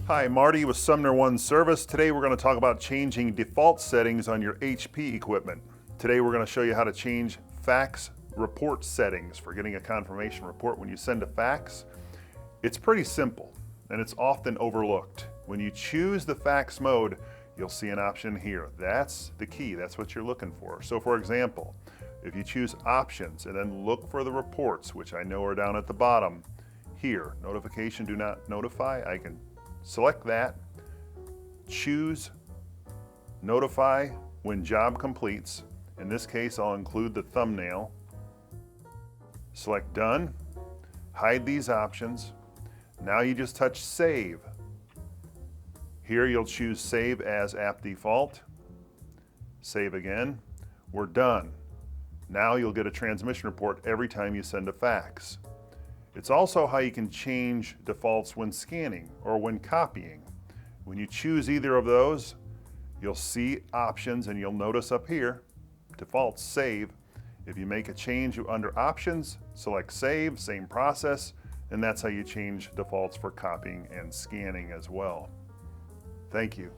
Hi, Marty with SumnerOne Service. Today we're going to talk about changing default settings on your HP equipment. Today we're going to show you how to change fax report settings for getting a confirmation report when you send a fax. It's pretty simple and it's often overlooked. When you choose the fax mode, you'll see an option here. That's the key, that's what you're looking for. So for example, if you choose options and then look for the reports, which I know are down at the bottom, here, notification do not notify, I can select that, choose notify when job completes. In this case, I'll include the thumbnail. Select done, hide these options. Now you just touch save. Here you'll choose save as app default. Save again. We're done. Now you'll get a transmission report every time you send a fax. It's also how you can change defaults when scanning or when copying. When you choose either of those, you'll see options and you'll notice up here, defaults, save. If you make a change under options, select save, same process, and that's how you change defaults for copying and scanning as well. Thank you.